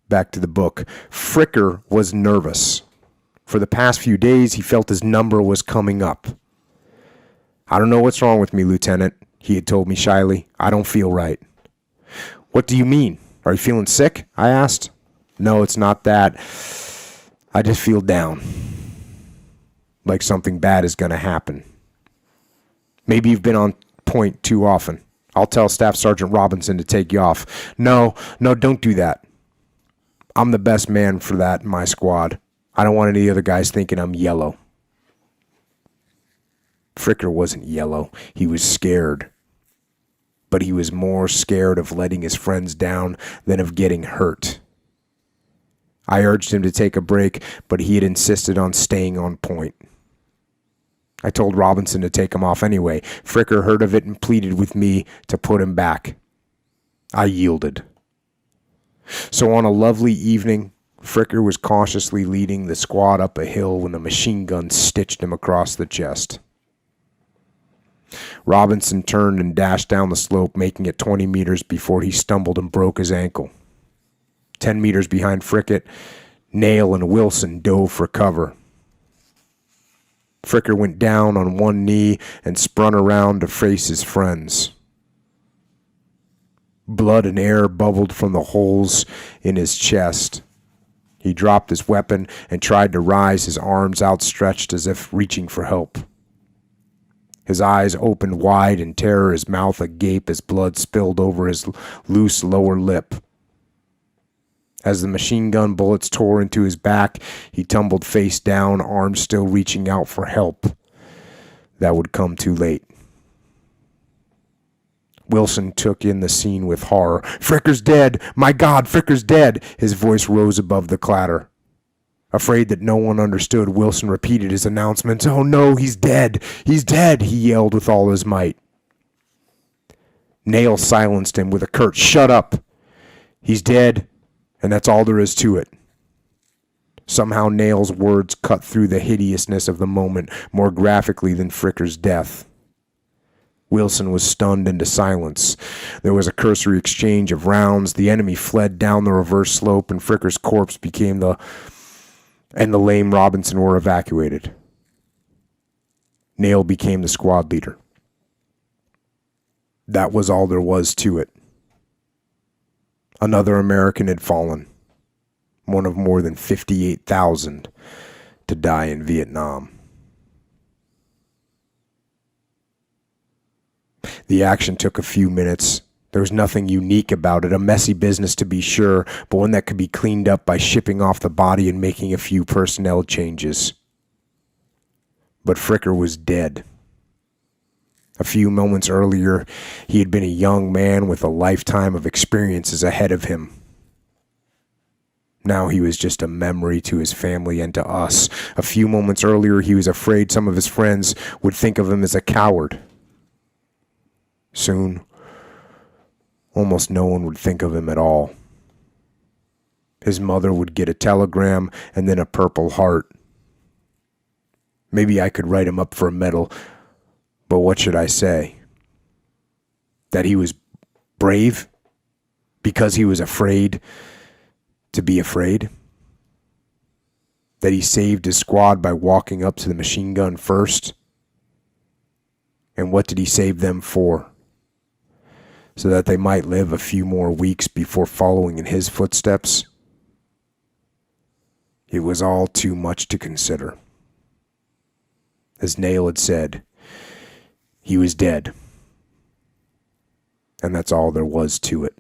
Back to the book. Fricker was nervous. For the past few days, he felt his number was coming up. "I don't know what's wrong with me, Lieutenant," he had told me shyly. "I don't feel right." "What do you mean? Are you feeling sick?" I asked. "No, it's not that. I just feel down. Like something bad is going to happen." "Maybe you've been on point too often. I'll tell Staff Sergeant Robinson to take you off." No, don't do that. I'm the best man for that in my squad. I don't want any other guys thinking I'm yellow." Fricker wasn't yellow. He was scared. But he was more scared of letting his friends down than of getting hurt. I urged him to take a break, but he had insisted on staying on point. I told Robinson to take him off anyway. Fricker heard of it and pleaded with me to put him back. I yielded. So on a lovely evening, Fricker was cautiously leading the squad up a hill when a machine gun stitched him across the chest. Robinson turned and dashed down the slope, making it 20 meters before he stumbled and broke his ankle. 10 meters behind Fricker, Nail and Wilson dove for cover. Fricker went down on one knee and spun around to face his friends. Blood and air bubbled from the holes in his chest. He dropped his weapon and tried to rise, his arms outstretched as if reaching for help. His eyes opened wide in terror, his mouth agape as blood spilled over his loose lower lip. As the machine gun bullets tore into his back, he tumbled face down, arms still reaching out for help. That would come too late. Wilson took in the scene with horror. "Fricker's dead! My God, Fricker's dead!" His voice rose above the clatter. Afraid that no one understood, Wilson repeated his announcement. "Oh no, he's dead! He's dead!" he yelled with all his might. Nail silenced him with a curt, "Shut up! He's dead, and that's all there is to it." Somehow Nail's words cut through the hideousness of the moment more graphically than Fricker's death. Wilson was stunned into silence. There was a cursory exchange of rounds. The enemy fled down the reverse slope, and Fricker's corpse and the lame Robinson were evacuated. Nail became the squad leader. That was all there was to it. Another American had fallen, one of more than 58,000 to die in Vietnam. The action took a few minutes. There was nothing unique about it, a messy business to be sure, but one that could be cleaned up by shipping off the body and making a few personnel changes. But Fricker was dead. A few moments earlier, he had been a young man with a lifetime of experiences ahead of him. Now he was just a memory to his family and to us. A few moments earlier, he was afraid some of his friends would think of him as a coward. Soon, almost no one would think of him at all. His mother would get a telegram and then a Purple Heart. Maybe I could write him up for a medal, but what should I say? That he was brave because he was afraid to be afraid? That he saved his squad by walking up to the machine gun first? And what did he save them for? So that they might live a few more weeks before following in his footsteps? It was all too much to consider. As Nail had said, he was dead. And that's all there was to it.